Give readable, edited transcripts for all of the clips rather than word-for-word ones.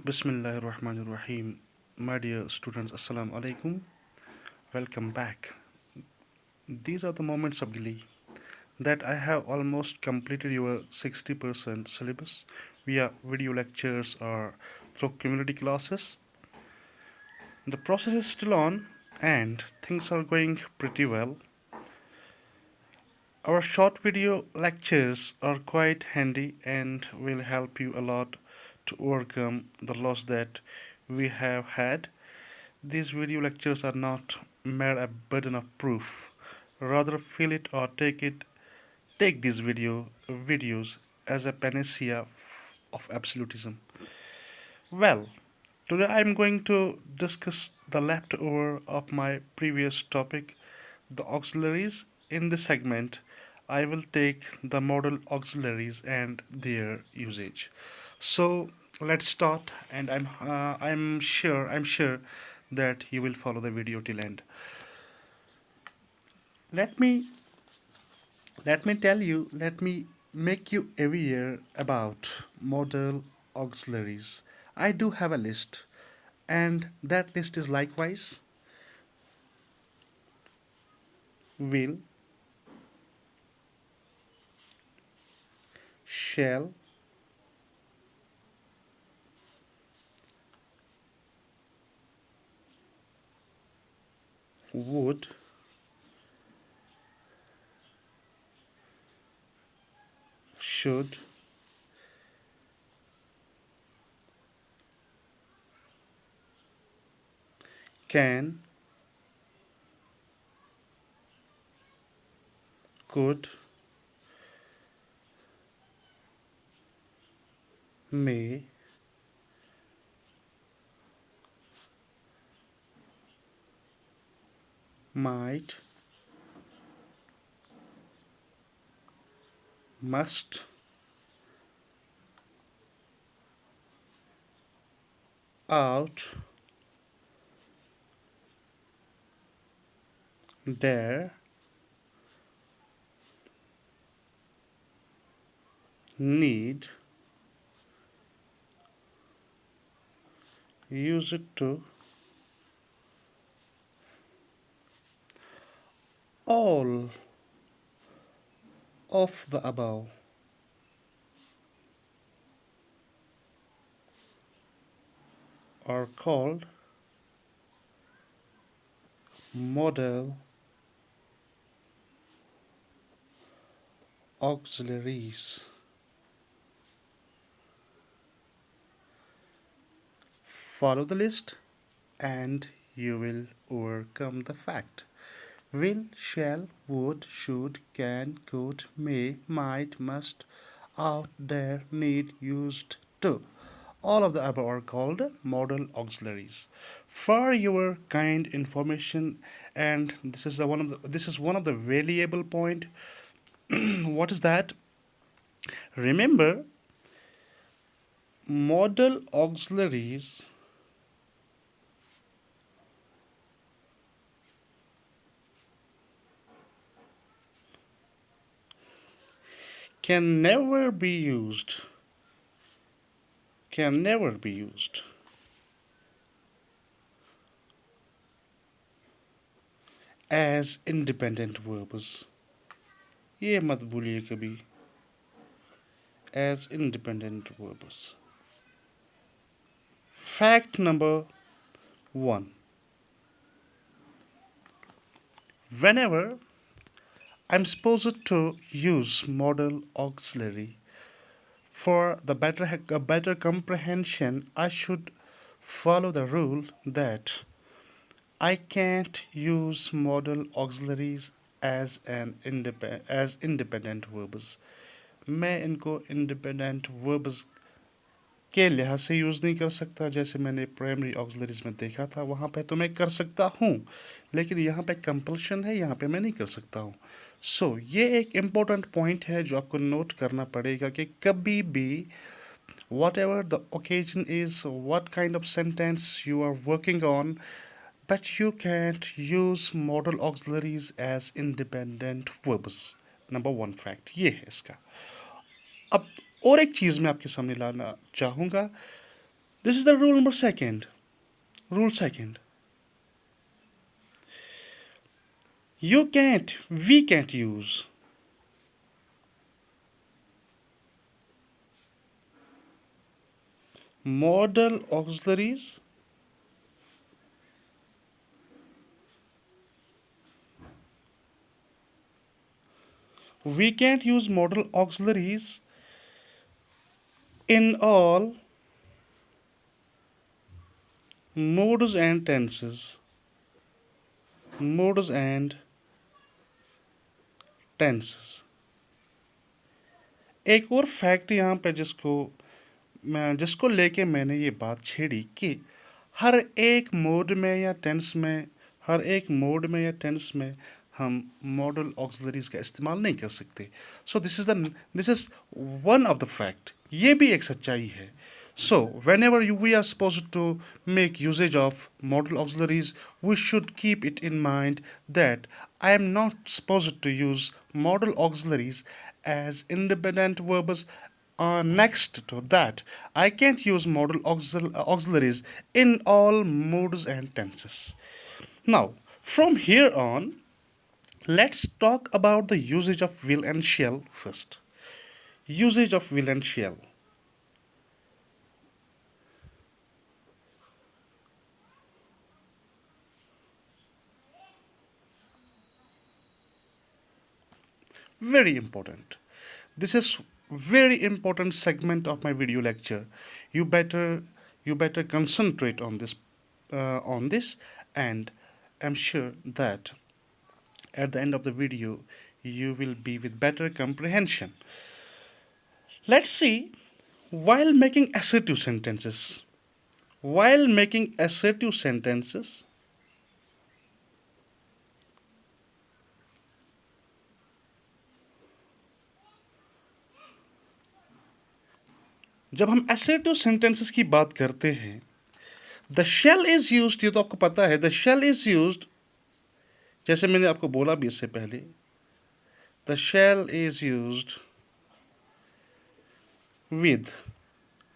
Bismillahirrahmanirrahim. My dear students, Assalamu alaikum. Welcome back. These are the moments of glee that I have almost completed your 60% syllabus via video lectures or through community classes. The process is still on and things are going pretty well. Our short video lectures are quite handy and will help you a lot to overcome the loss that we have had. These video lectures are not mere a burden of proof. Rather feel it or take these videos as a panacea of absolutism. Well, today I'm going to discuss the leftover of my previous topic, the auxiliaries. In this segment, I will take the model auxiliaries and their usage. So let's start, and I'm sure that you will follow the video till end. Let me let me make you aware about model auxiliaries. I do have a list, and that list is likewise will, shall, would, should, can, could, may, might, must, ought, dare, need, use it to, all of the above are called model auxiliaries. Follow the list and you will overcome the fact. Will, shall, would, should, can, could, may, might, must, ought, dare, need, used to. All of the above are called modal auxiliaries. For your kind information, and this is one of the valuable point. What is that? Remember, modal auxiliaries can never be used. Can never be used as independent verbs. ये मत भूलिए कभी as independent verbs. Fact number 1. Whenever I'm supposed to use modal auxiliary for the better comprehension, I should follow the rule that I can't use modal auxiliaries as independent verbs. मैं इनको independent verbs के लिहाज से use नहीं कर सकता, जैसे मैंने प्राइमरी ऑक्सिलरीज में देखा था वहाँ पे तो मैं कर सकता हूँ, लेकिन यहाँ पे कंपल्शन है, यहाँ पे मैं नहीं कर सकता हूँ. सो ये एक इम्पोर्टेंट पॉइंट है जो आपको नोट करना पड़ेगा कि कभी भी whatever the occasion is, what kind of sentence you are working on, but you can't use modal auxiliaries as independent verbs. Number one fact ये है इसका. अब और एक चीज़ मैं आपके सामने लाना चाहूँगा. This is the rule number second. Rule second. We can't use modal auxiliaries we can't use modal auxiliaries in all modes and tenses. Modes and tenses. एक और फैक्ट यहाँ पे जिसको लेके मैंने ये बात छेड़ी कि हर एक मोड में या टेंस में हर एक मोड में या टेंस में हम मॉडल ऑक्सिलरीज का इस्तेमाल नहीं कर सकते. So this is one of the fact. ये भी एक सच्चाई है. So, whenever we are supposed to make usage of modal auxiliaries, we should keep it in mind that I am not supposed to use modal auxiliaries as independent verbs. Next to that, I can't use modal auxiliaries in all modes and tenses. Now, from here on, let's talk about the usage of will and shall first. Usage of will and shall. Very important. This is very important segment of my video lecture. You better concentrate on this, and I'm sure that at the end of the video you will be with better comprehension. Let's see. While making assertive sentences, while making assertive sentences, जब हम assertive sentences की बात करते हैं, the shall is used, ये तो आपको पता है. द शेल इज यूज्ड, जैसे मैंने आपको बोला भी इससे पहले, the shall is used with.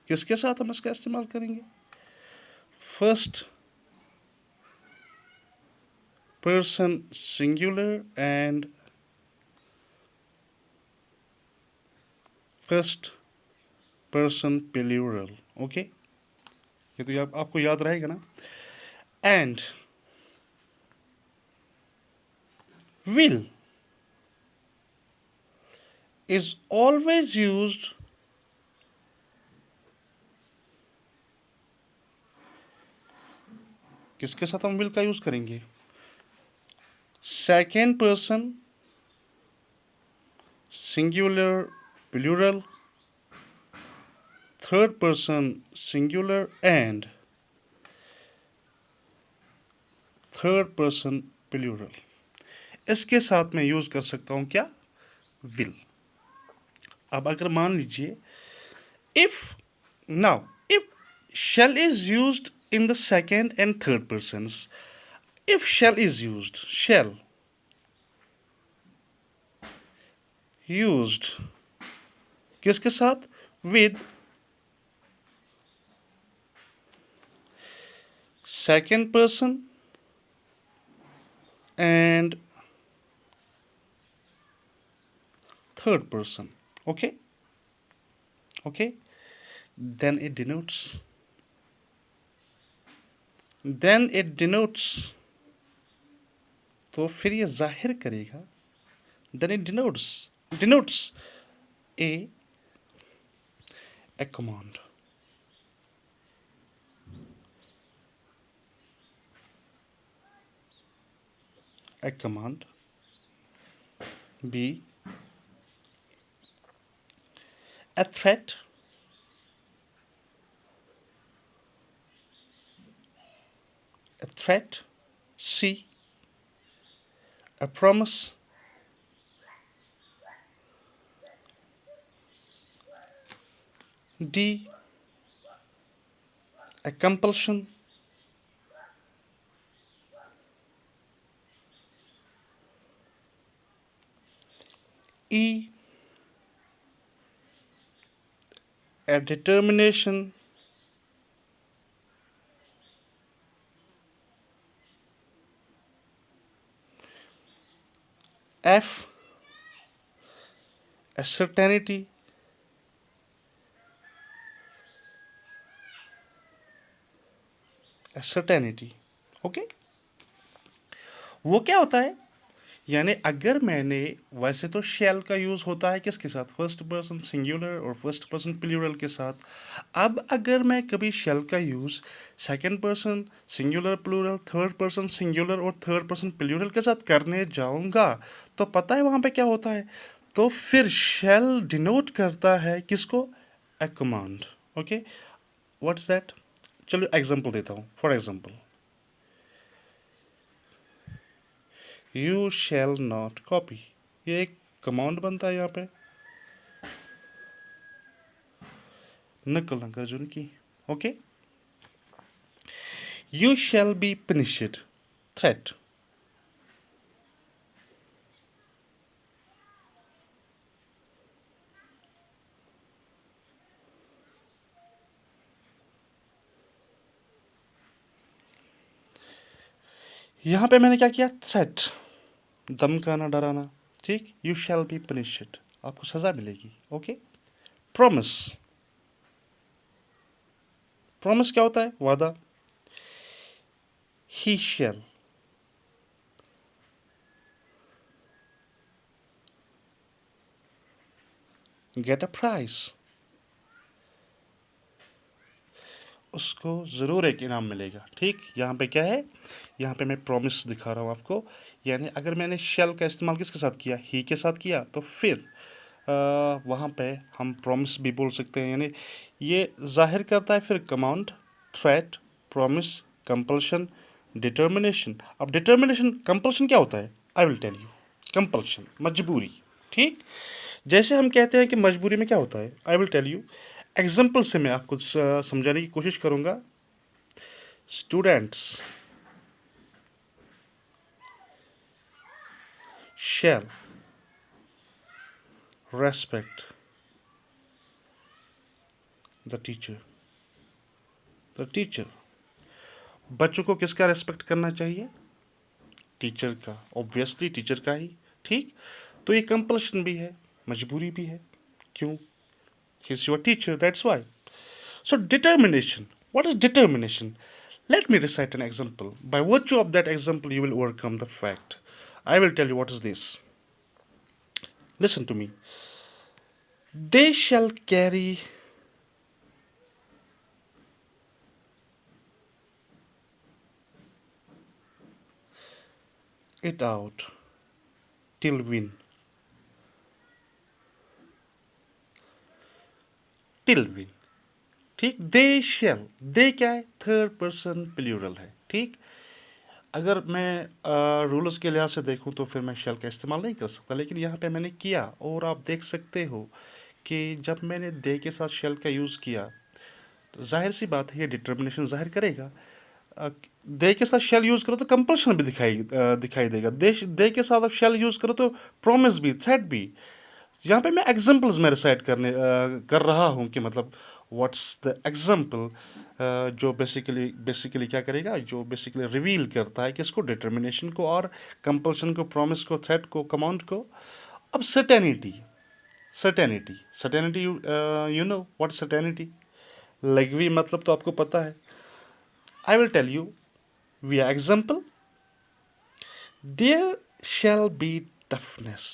किसके साथ हम इसका इस्तेमाल करेंगे? First person singular and first person plural. Okay, ये तो आपको याद रहेगा ना. And will is always used किसके साथ हम will का यूज करेंगे? Second person singular plural, third person singular and third person plural. इसके साथ मैं यूज कर सकता हूं क्या? विल. अब अगर मान लीजिए if now if shall is used in the second and third persons, if shall is used किसके साथ? with second person and third person. Okay, okay, then it denotes तो फिर ये जाहिर करेगा. then it denotes a command. A command. B, a threat. A threat. C, a promise. D, a compulsion. E, a determination. F, a certainty, a certainty. Okay, वो क्या होता है? यानी अगर मैंने, वैसे तो शेल का यूज़ होता है किसके साथ, फर्स्ट पर्सन सिंगुलर और फर्स्ट पर्सन प्लूरल के साथ। अब अगर मैं कभी शेल का use second person singular plural, third person singular और थर्ड पर्सन प्लूरल के साथ करने जाऊंगा, तो पता है वहाँ पे क्या होता है? तो फिर शेल डिनोट करता है किसको? ए कमांड। Okay, what's that? चलो एग्जांपल देता हूँ। For example, you shall not copy, ये एक कमांड बनता है यहाँ पे, नकल ना कर की। Okay, you shall be punished, threat. यहाँ पे मैंने क्या किया? थ्रेट, धमकाना, डराना। ठीक, यू शैल बी पनिश्ड, आपको सजा मिलेगी। ओके, प्रॉमिस, प्रॉमिस क्या होता है? वादा। ही शैल गेट अ प्राइज, उसको ज़रूर एक इनाम मिलेगा। ठीक, यहाँ पे क्या है? यहाँ पे मैं प्रॉमिस दिखा रहा हूँ आपको। यानी अगर मैंने शेल का इस्तेमाल किसके साथ किया? ही के साथ किया, तो फिर वहाँ पे हम प्रॉमिस भी बोल सकते हैं। यानी ये जाहिर करता है फिर command, threat, promise, compulsion, determination. अब डिटर्मिनेशन, कंपल्शन क्या होता है? I will tell you. Compulsion, मजबूरी। ठीक, जैसे हम कहते हैं कि मजबूरी में क्या होता है, I will tell you. Example से मैं आपको समझाने की कोशिश करूँगा। Students shall respect the teacher, the teacher। बच्चों को किसका रेस्पेक्ट करना चाहिए? टीचर का, ऑब्वियसली टीचर का ही। ठीक, तो ये कंपल्शन भी है, मजबूरी भी है। क्यों? He is your teacher, that's why. So determination, what is determination? Let me recite an example. By virtue of that example, you will overcome the fact. I will tell you what is this. Listen to me. They shall carry it out till win, till win। ठीक, दे shell, दे क्या है? Third person plural है। ठीक, अगर मैं rules के लिहाज से देखूं तो फिर मैं शेल का इस्तेमाल नहीं कर सकता, लेकिन यहाँ पे मैंने किया, और आप देख सकते हो कि जब मैंने दे के साथ शेल का यूज़ किया, तो जाहिर सी बात है ये डिटर्मिनेशन जाहिर करेगा। दे के साथ शेल यूज़ करो तो कंपल्शन भी दिखाई देगा। दे के साथ आप शेल यूज़ करो तो प्रॉमिस भी, थ्रेट भी। यहाँ पे मैं एग्जांपल्स में रिसाइट कर रहा हूँ कि मतलब व्हाट्स द एग्जांपल, जो बेसिकली क्या करेगा, जो बेसिकली रिवील करता है किसको? डिटर्मिनेशन को, और कंपल्शन को, प्रॉमिस को, थ्रेट को, कमांड को। अब certainty, certainty, certainty, you know what certainty? लगवी मतलब तो आपको पता है। I will tell you via example, there shall be toughness,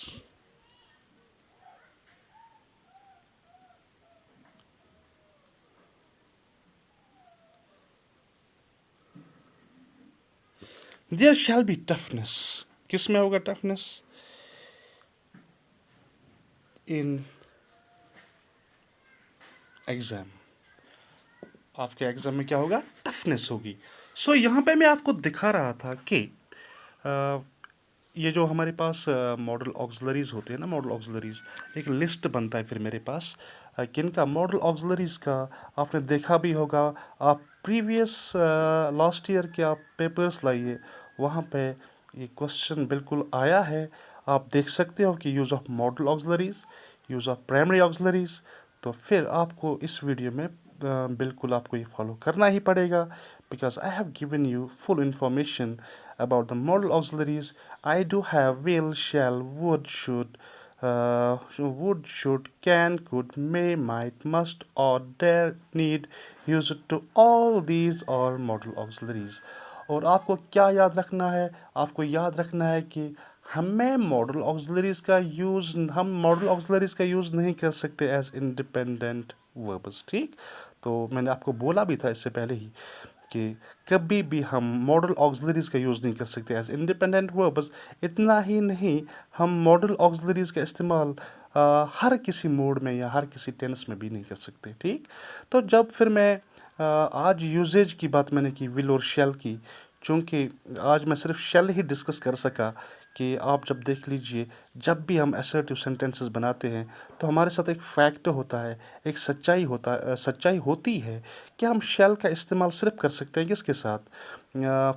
there shall be toughness। किस में होगा टफनेस? इन एग्जाम, आपके एग्जाम में क्या होगा? टफनेस होगी। सो यहाँ पे मैं आपको दिखा रहा था कि अ, ये जो हमारे पास मॉडल ऑक्सिलरीज होते हैं ना, मॉडल ऑक्सिलरीज, एक लिस्ट बनता है फिर मेरे पास किन का मॉडल ऑक्सिलरीज का। आपने देखा भी होगा, आप प्रीवियस लास्ट ईयर के आप पेपर्स लाइए, वहाँ पे ये क्वेश्चन बिल्कुल आया है। आप देख सकते हो कि use of modal auxiliaries, use of primary auxiliaries. तो फिर आपको इस वीडियो में बिल्कुल आपको ये फॉलो करना ही पड़ेगा, because I have given you full information about the modal auxiliaries, I do have will, shall, would, should, can, could, may, might, must, ought, dare, need, use it to all these are modal auxiliaries. और आपको क्या याद रखना है? आपको याद रखना है कि हम मॉडल ऑक्सिलरीज का यूज़ नहीं कर सकते एज इंडिपेंडेंट वर्ब्स, ठीक? तो मैंने आपको बोला भी था इससे पहले ही कि कभी भी हम मॉडल ऑक्सिलरीज का यूज़ नहीं कर सकते एज इंडिपेंडेंट वर्ब्स। इतना ही नहीं, हम मॉडल ऑक्सिलरीज का इस्तेमाल हर किसी मोड में या हर किसी टेंस में भी नहीं कर सकते, ठीक? तो जब फिर मैं आज यूजेज की बात मैंने की विल और शेल की, चूँकि आज मैं सिर्फ शेल ही डिस्कस कर सका कि आप जब देख लीजिए, जब भी हम असर्टिव सेंटेंसेस बनाते हैं तो हमारे साथ एक फैक्ट होता है, एक सच्चाई होती है कि हम शेल का इस्तेमाल सिर्फ कर सकते हैं किसके साथ?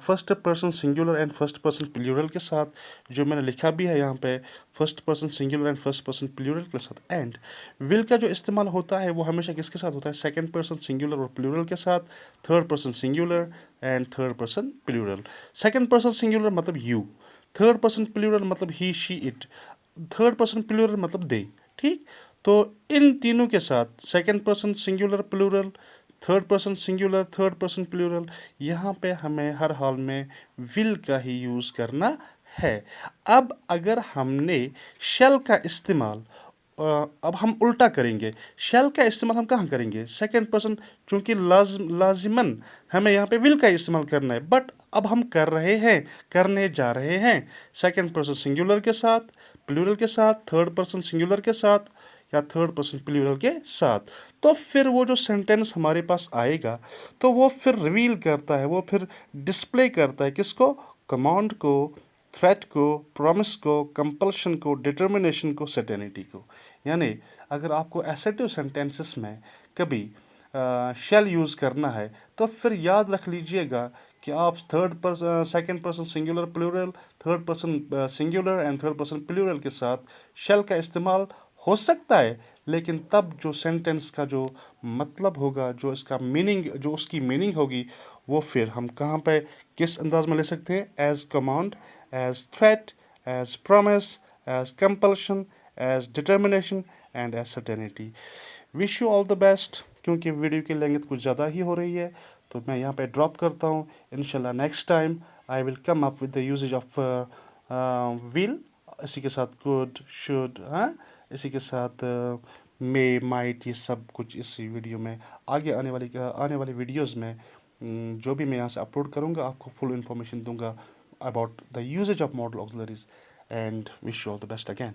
First person singular and first person plural के साथ, जो मैंने लिखा भी है यहाँ पे, first person singular and first person plural के साथ। एंड विल का जो इस्तेमाल होता है वो हमेशा किसके साथ होता है? सेकंड पर्सन सिंगुलर और प्लूरल के साथ, third person singular and third person plural. Second person singular मतलब यू, थर्ड पर्सन प्लूरल मतलब he, she, it, third person plural मतलब दे, ठीक? तो इन तीनों के साथ second person singular plural, third person singular, third person plural, यहाँ पे हमें हर हाल में विल का ही यूज़ करना है। अब अगर हमने शेल का इस्तेमाल अब हम उल्टा करेंगे, शेल का इस्तेमाल हम कहाँ करेंगे? सेकंड पर्सन, चूँकि लाजिमन हमें यहाँ पे विल का इस्तेमाल करना है, बट अब हम करने जा रहे हैं सेकंड पर्सन सिंगुलर के साथ, प्लूरल के साथ, थर्ड पर्सन सिंगुलर के साथ या थर्ड पर्सन प्लूरल के साथ। तो फिर वो जो सेंटेंस हमारे पास आएगा तो वो फिर रिवील करता है, वो फिर डिस्प्ले करता है किसको? कमांड को, थ्रेट को, प्रॉमिस को, कंपल्शन को, डिटर्मिनेशन को, सर्टेनिटी को। यानी अगर आपको एसर्टिव सेंटेंसेस में कभी शेल यूज़ करना है तो फिर याद रख लीजिएगा कि आप second person singular plural, third person singular and third person plural के साथ शेल का इस्तेमाल हो सकता है, लेकिन तब जो सेंटेंस का जो मतलब होगा, जो इसका मीनिंग, जो उसकी मीनिंग होगी, वो फिर हम कहाँ पे किस अंदाज में ले सकते हैं? As command, as threat, as promise, as compulsion, as determination and as certainty. Wish you all the best. क्योंकि वीडियो की लेंथ कुछ ज़्यादा ही हो रही है तो मैं यहाँ पे ड्रॉप करता हूँ। इंशाल्लाह next time I will come up with the usages of will, इसी के साथ गुड, शुड, हाँ, इसी के साथ मे, माइट, ये सब कुछ इसी वीडियो में आगे आने वाली वीडियोस में जो भी मैं यहाँ से अपलोड करूँगा आपको फुल इन्फॉर्मेशन दूंगा about the usages of modal auxiliaries. And wish you all the best again.